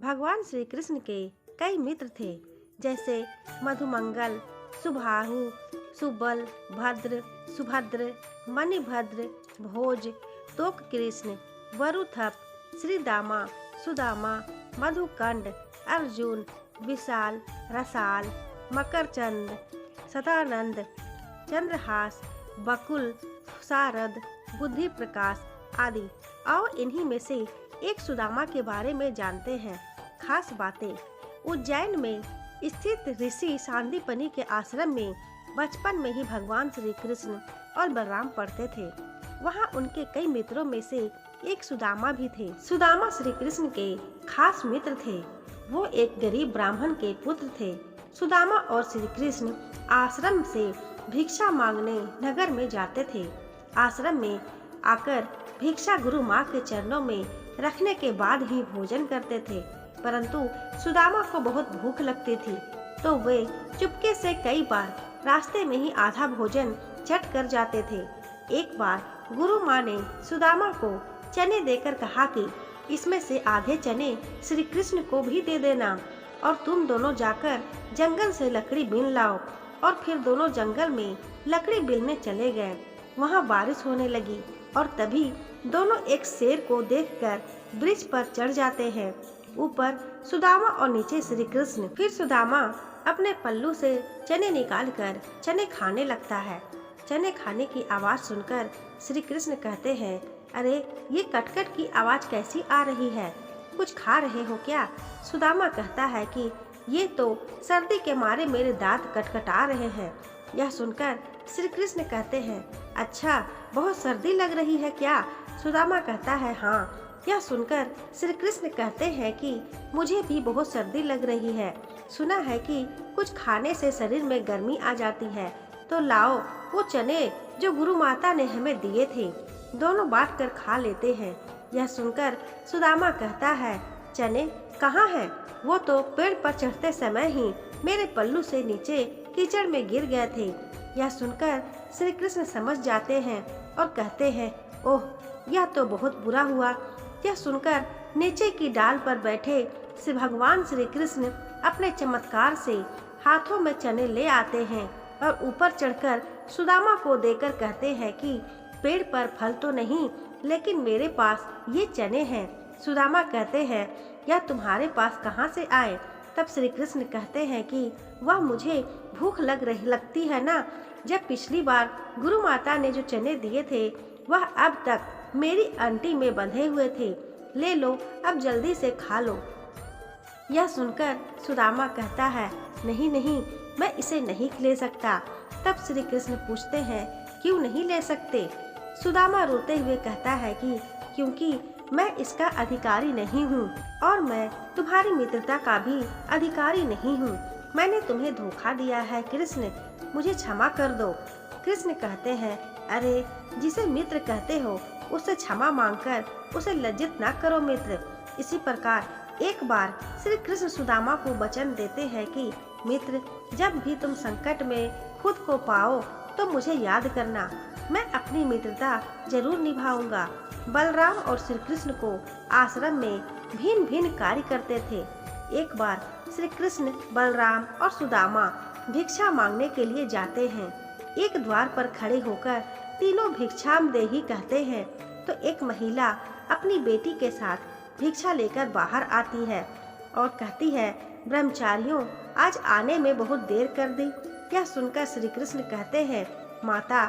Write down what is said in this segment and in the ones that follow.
भगवान श्री कृष्ण के कई मित्र थे, जैसे मधुमंगल, सुबाहु, सुबल, भद्र, सुभद्र, मणिभद्र, भोज, तोक कृष्ण, वरुथप, श्रीदामा, सुदामा, मधुकंड, अर्जुन, विशाल, रसाल, मकरचंद, सदानंद, चंद्रहास, बकुल, सारद, बुद्धि प्रकाश आदि। आओ इन्हीं में से एक सुदामा के बारे में जानते हैं। खास बातें। उज्जैन में स्थित ऋषि सांदीपनि के आश्रम में बचपन में ही भगवान श्री कृष्ण और बलराम पढ़ते थे। वहाँ उनके कई मित्रों में से एक सुदामा भी थे। सुदामा श्री कृष्ण के खास मित्र थे। वो एक गरीब ब्राह्मण के पुत्र थे। सुदामा और श्री कृष्ण आश्रम से भिक्षा मांगने नगर में जाते थे। आश्रम में आकर भिक्षा गुरु माँ के चरणों में रखने के बाद ही भोजन करते थे। परंतु सुदामा को बहुत भूख लगती थी, तो वे चुपके से कई बार रास्ते में ही आधा भोजन चट कर जाते थे। एक बार गुरु माँ ने सुदामा को चने देकर कहा कि इसमें से आधे चने श्री कृष्ण को भी दे देना और तुम दोनों जाकर जंगल से लकड़ी बीन लाओ। और फिर दोनों जंगल में लकड़ी बीनने चले गए। वहाँ बारिश होने लगी और तभी दोनों एक शेर को देखकर वृक्ष पर चढ़ जाते हैं। ऊपर सुदामा और नीचे श्री कृष्ण। फिर सुदामा अपने पल्लू से चने निकालकर चने खाने लगता है। चने खाने की आवाज सुनकर श्री कृष्ण कहते हैं, अरे ये कटकट की आवाज कैसी आ रही है? कुछ खा रहे हो क्या? सुदामा कहता है कि ये तो सर्दी के मारे मेरे दांत कटकटा रहे हैं। यह सुनकर श्री कृष्ण कहते हैं, अच्छा बहुत सर्दी लग रही है क्या? सुदामा कहता है, हाँ। यह सुनकर श्री कृष्ण कहते हैं कि मुझे भी बहुत सर्दी लग रही है। सुना है कि कुछ खाने से शरीर में गर्मी आ जाती है, तो लाओ वो चने जो गुरु माता ने हमें दिए थे, दोनों बांट कर खा लेते हैं। यह सुनकर सुदामा कहता है, चने कहाँ हैं? वो तो पेड़ पर चढ़ते समय ही मेरे पल्लू से नीचे कीचड़ में गिर गए थे। यह सुनकर श्री कृष्ण समझ जाते हैं और कहते हैं, ओह यह तो बहुत बुरा हुआ। यह सुनकर नीचे की डाल पर बैठे श्री भगवान श्री कृष्ण अपने चमत्कार से हाथों में चने ले आते हैं और ऊपर चढ़कर सुदामा को देकर कहते हैं कि पेड़ पर फल तो नहीं, लेकिन मेरे पास ये चने हैं। सुदामा कहते हैं, यह तुम्हारे पास कहाँ से आए? तब श्री कृष्ण कहते हैं कि वह मुझे भूख लगती है ना। जब पिछली बार गुरु माता ने जो चने दिए थे वह अब तक मेरी अंटी में बंधे हुए थे। ले लो, अब जल्दी से खा लो। यह सुनकर सुदामा कहता है, नहीं नहीं, मैं इसे नहीं ले सकता। तब श्री कृष्ण पूछते हैं, क्यों नहीं ले सकते? सुदामा रोते हुए कहता है कि क्योंकि मैं इसका अधिकारी नहीं हूँ और मैं तुम्हारी मित्रता का भी अधिकारी नहीं हूँ। मैंने तुम्हें धोखा दिया है कृष्ण, मुझे क्षमा कर दो। कृष्ण कहते हैं, अरे जिसे मित्र कहते हो उससे क्षमा मांगकर उसे लज्जित न करो मित्र। इसी प्रकार एक बार श्री कृष्ण सुदामा को वचन देते हैं कि मित्र, जब भी तुम संकट में खुद को पाओ तो मुझे याद करना, मैं अपनी मित्रता जरूर निभाऊंगा। बलराम और श्री कृष्ण को आश्रम में भिन्न भिन्न कार्य करते थे। एक बार श्री कृष्ण, बलराम और सुदामा भिक्षा मांगने के लिए जाते हैं। एक द्वार पर खड़े होकर तीनों भिक्षामदेही कहते हैं, तो एक महिला अपनी बेटी के साथ भिक्षा लेकर बाहर आती है और कहती है, ब्रह्मचारियों आज आने में बहुत देर कर दी। यह सुनकर श्री कृष्ण कहते हैं, माता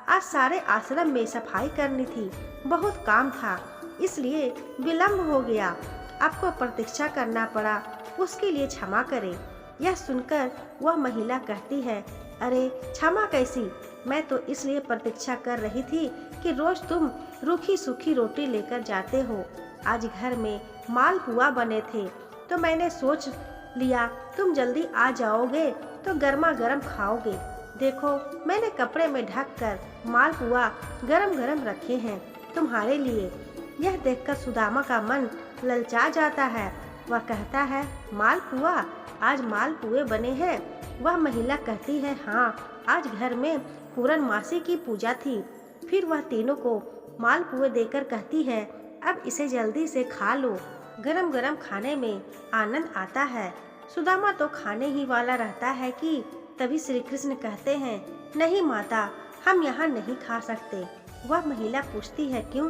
आज सारे आश्रम में सफाई करनी थी, बहुत काम था, इसलिए विलम्ब हो गया, आपको प्रतीक्षा करना पड़ा, उसके लिए क्षमा करें। यह सुनकर वह महिला कहती है, अरे क्षमा कैसी, मैं तो इसलिए प्रतीक्षा कर रही थी कि रोज तुम रूखी सूखी रोटी लेकर जाते हो। आज घर में मालपुआ बने थे तो मैंने सोच लिया तुम जल्दी आ जाओगे तो गर्मा गर्म खाओगे। देखो मैंने कपड़े में ढक कर मालपुआ गरम गरम रखे हैं तुम्हारे लिए। यह देखकर सुदामा का मन ललचा जाता है। वह कहता है, मालपुआ, आज मालपुए बने हैं? वह महिला कहती है, हाँ, आज घर में पूर्णमासी की पूजा थी। फिर वह तीनों को मालपुए देकर कहती है, अब इसे जल्दी से खा लो। गरम गरम खाने में आनंद आता है। सुदामा तो खाने ही वाला रहता है कि तभी श्री कृष्ण कहते हैं, नहीं माता, हम यहाँ नहीं खा सकते। वह महिला पूछती है, क्यों?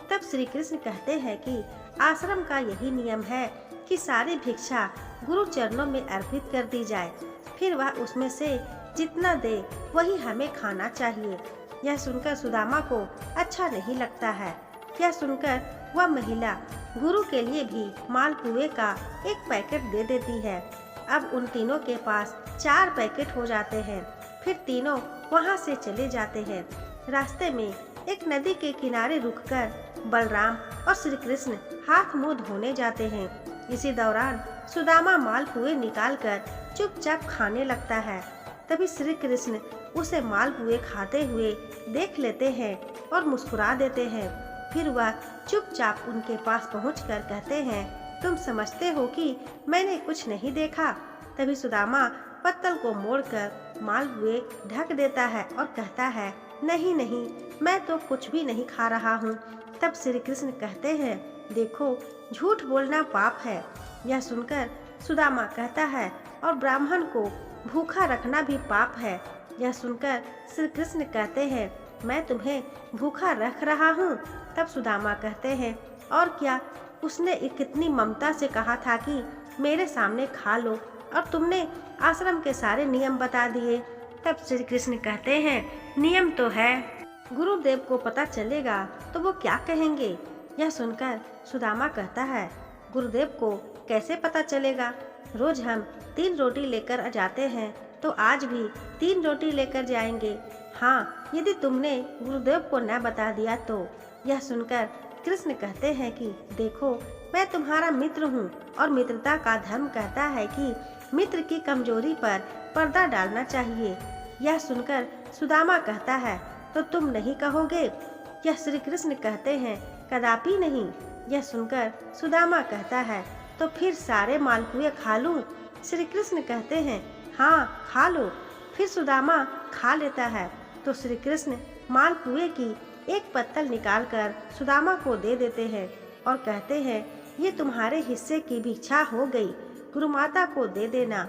तब श्री कृष्ण कहते हैं कि आश्रम का यही नियम है कि सारी भिक्षा गुरु चरणों में अर्पित कर दी जाए, फिर वह उसमें से जितना दे वही हमें खाना चाहिए। यह सुनकर सुदामा को अच्छा नहीं लगता है। यह सुनकर वह महिला गुरु के लिए भी मालपुए का एक पैकेट दे देती है। अब उन तीनों के पास 4 पैकेट हो जाते हैं। फिर तीनों वहां से चले जाते हैं। रास्ते में एक नदी के किनारे रुककर बलराम और श्री कृष्ण हाथ मुंह धोने जाते हैं। इसी दौरान सुदामा मालपुए निकालकर चुपचाप खाने लगता है। तभी श्री कृष्ण उसे मालपुए खाते हुए देख लेते हैं और मुस्कुरा देते हैं। फिर वह चुपचाप उनके पास पहुंचकर कहते हैं, तुम समझते हो कि मैंने कुछ नहीं देखा? तभी सुदामा पत्तल को मोड़कर मालपुए ढक देता है और कहता है, नहीं नहीं, मैं तो कुछ भी नहीं खा रहा हूँ। तब श्री कृष्ण कहते हैं, देखो, झूठ बोलना पाप है। यह सुनकर सुदामा कहता है, और ब्राह्मण को भूखा रखना भी पाप है। यह सुनकर श्री कृष्ण कहते हैं, मैं तुम्हें भूखा रख रहा हूँ। तब सुदामा कहते हैं, और क्या, उसने कितनी ममता से कहा था कि मेरे सामने खा लो, और तुमने आश्रम के सारे नियम बता दिए। तब श्री कृष्ण कहते हैं, नियम तो है, गुरुदेव को पता चलेगा तो वो क्या कहेंगे? यह सुनकर सुदामा कहता है, गुरुदेव को कैसे पता चलेगा? रोज हम 3 रोटी लेकर जाते हैं, तो आज भी 3 रोटी लेकर जाएंगे। हाँ, यदि तुमने गुरुदेव को न बता दिया तो। यह सुनकर कृष्ण कहते हैं कि देखो, मैं तुम्हारा मित्र हूँ और मित्रता का धर्म कहता है कि मित्र की कमजोरी पर पर्दा डालना चाहिए। यह सुनकर सुदामा कहता है, तो तुम नहीं कहोगे? यह श्री कृष्ण कहते हैं, कदापि नहीं। यह सुनकर सुदामा कहता है, तो फिर सारे मालपुए खा लूं? श्री कृष्ण कहते हैं, हाँ, खा लो। फिर सुदामा खा लेता है। तो श्री कृष्ण मालपुए की एक पत्तल निकालकर सुदामा को दे देते हैं और कहते हैं, ये तुम्हारे हिस्से की भिक्षा हो गई, गुरु माता को दे देना।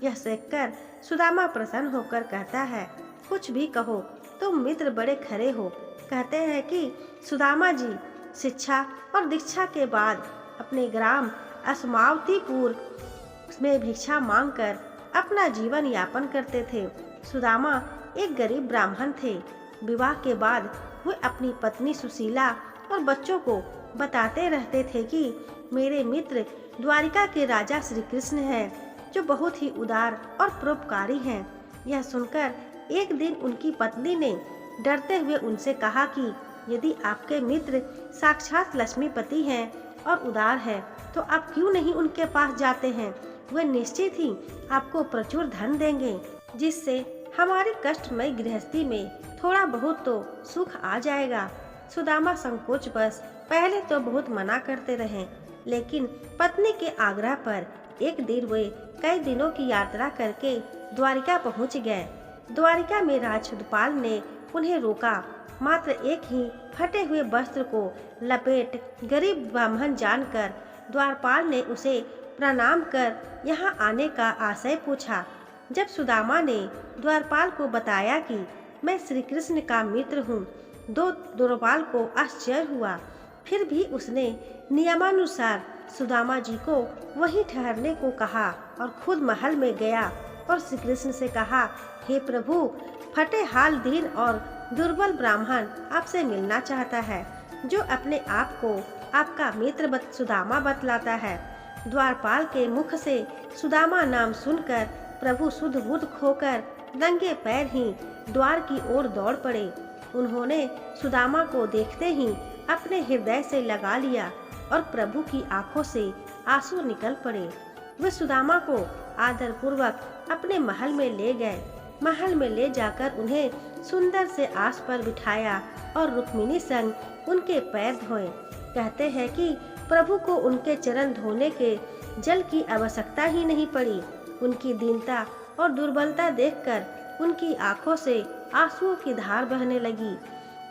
यह देखकर सुदामा प्रसन्न होकर कहता है, कुछ भी कहो, तुम मित्र बड़े खरे हो। कहते हैं कि सुदामा जी शिक्षा और दीक्षा के बाद अपने ग्राम अस्मावतीपुर में भिक्षा मांगकर अपना जीवन यापन करते थे। सुदामा एक गरीब ब्राह्मण थे। विवाह के बाद वे अपनी पत्नी सुशीला और बच्चों को बताते रहते थे कि मेरे मित्र द्वारिका के राजा श्री कृष्ण हैं, जो बहुत ही उदार और परोपकारी हैं। यह सुनकर एक दिन उनकी पत्नी ने डरते हुए उनसे कहा कि यदि आपके मित्र साक्षात लक्ष्मीपति हैं और उदार हैं, तो आप क्यों नहीं उनके पास जाते हैं? वे निश्चित ही आपको प्रचुर धन देंगे, जिससे हमारी कष्टमय गृहस्थी में थोड़ा बहुत तो सुख आ जाएगा। सुदामा संकोच बस पहले तो बहुत मना करते रहे, लेकिन पत्नी के आग्रह पर एक दिन वे कई दिनों की यात्रा करके द्वारिका पहुंच गए। द्वारिका में राजपाल ने उन्हें रोका। मात्र एक ही फटे हुए वस्त्र को लपेट गरीब ब्राह्मण जानकर द्वारपाल ने उसे प्रणाम कर यहाँ आने का आशय पूछा। जब सुदामा ने द्वारपाल को बताया कि मैं श्री कृष्ण का मित्र हूँ, द्वारपाल को आश्चर्य हुआ। फिर भी उसने नियमानुसार सुदामा जी को वहीं ठहरने को कहा और खुद महल में गया और श्री कृष्ण से कहा, हे प्रभु, फटे हाल दीन और दुर्बल ब्राह्मण आपसे मिलना चाहता है, जो अपने आप को आपका मित्र सुदामा बतलाता है। द्वारपाल के मुख से सुदामा नाम सुनकर प्रभु शुद्ध बुद्ध खोकर नंगे पैर ही द्वार की ओर दौड़ पड़े। उन्होंने सुदामा को देखते ही अपने हृदय से लगा लिया और प्रभु की आंखों से आंसू निकल पड़े। वे सुदामा को आदर पूर्वक अपने महल में ले गए। महल में ले जाकर उन्हें सुंदर से आस पर बिठाया और रुक्मिणी संग उनके पैर धोए। कहते हैं कि प्रभु को उनके चरण धोने के जल की आवश्यकता ही नहीं पड़ी। उनकी दीनता और दुर्बलता देखकर उनकी आंखों से आंसुओं की धार बहने लगी।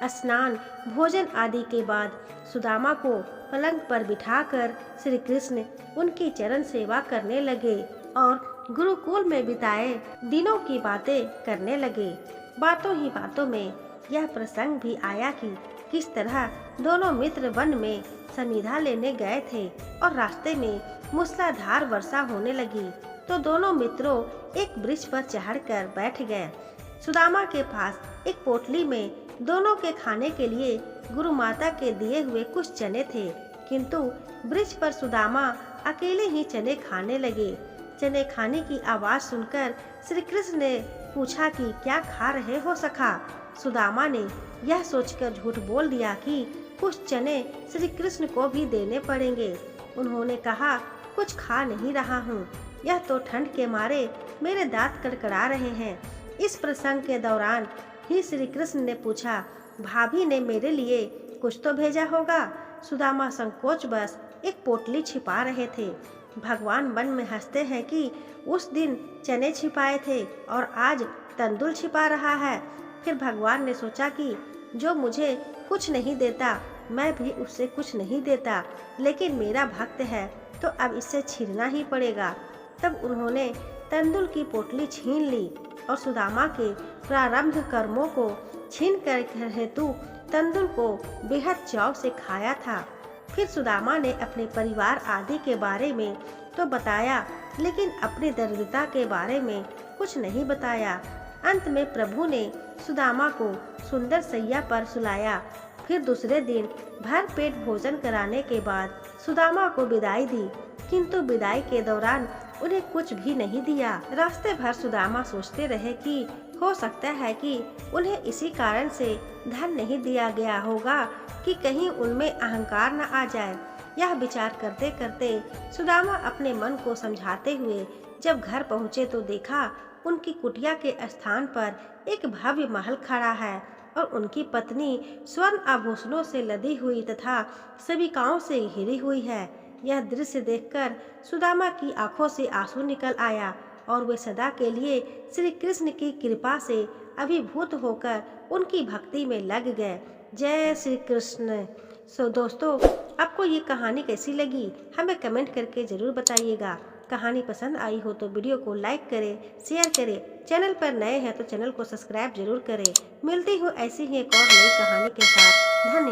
स्नान, भोजन आदि के बाद सुदामा को पलंग पर बिठाकर श्री कृष्ण उनकी चरण सेवा करने लगे और गुरुकुल में बिताए दिनों की बातें करने लगे। बातों ही बातों में यह प्रसंग भी आया कि किस तरह दोनों मित्र वन में समिधा लेने गए थे और रास्ते में मूसलाधार वर्षा होने लगी तो दोनों मित्रों एक वृक्ष पर चढ़कर बैठ गए। सुदामा के पास एक पोटली में दोनों के खाने के लिए गुरु माता के दिए हुए कुछ चने थे, किंतु वृक्ष पर सुदामा अकेले ही चने खाने लगे। चने खाने की आवाज सुनकर श्री कृष्ण ने पूछा कि क्या खा रहे हो सखा। सुदामा ने यह सोचकर झूठ बोल दिया कि कुछ चने श्री कृष्ण को भी देने पड़ेंगे। उन्होंने कहा, कुछ खा नहीं रहा हूँ, यह तो ठंड के मारे मेरे दांत कड़कड़ा रहे हैं। इस प्रसंग के दौरान ही श्री कृष्ण ने पूछा, भाभी ने मेरे लिए कुछ तो भेजा होगा। सुदामा संकोच बस एक पोटली छिपा रहे थे। भगवान मन में हंसते हैं कि उस दिन चने छिपाए थे और आज तंदुल छिपा रहा है। फिर भगवान ने सोचा कि जो मुझे कुछ नहीं देता मैं भी उससे कुछ नहीं देता, लेकिन मेरा भक्त है तो अब इससे छीनना ही पड़ेगा। तब उन्होंने तंदुल की पोटली छीन ली और सुदामा के प्रारब्ध कर्मों को छीन कर हेतु तंदुल को बेहद चाव से खाया था। फिर सुदामा ने अपने परिवार आदि के बारे में तो बताया, लेकिन अपनी दरिद्रता के बारे में कुछ नहीं बताया। अंत में प्रभु ने सुदामा को सुंदर सैया पर सुलाया। फिर दूसरे दिन भर पेट भोजन कराने के बाद सुदामा को विदाई दी, किंतु विदाई के दौरान उन्हें कुछ भी नहीं दिया। रास्ते भर सुदामा सोचते रहे कि हो सकता है कि उन्हें इसी कारण से धन नहीं दिया गया होगा कि कहीं उनमें अहंकार न आ जाए। यह विचार करते करते सुदामा अपने मन को समझाते हुए जब घर पहुँचे तो देखा उनकी कुटिया के स्थान पर एक भव्य महल खड़ा है और उनकी पत्नी स्वर्ण आभूषणों से लदी हुई तथा सबिकाओं से घिरी हुई है। यह दृश्य देखकर सुदामा की आंखों से आंसू निकल आया और वे सदा के लिए श्री कृष्ण की कृपा से अभिभूत होकर उनकी भक्ति में लग गए। जय श्री कृष्ण। दोस्तों, आपको ये कहानी कैसी लगी हमें कमेंट करके ज़रूर बताइएगा। कहानी पसंद आई हो तो वीडियो को लाइक करें, शेयर करें। चैनल पर नए हैं तो चैनल को सब्सक्राइब जरूर करें। मिलती हूँ ऐसी ही एक और नई कहानी के साथ। धन्यवाद।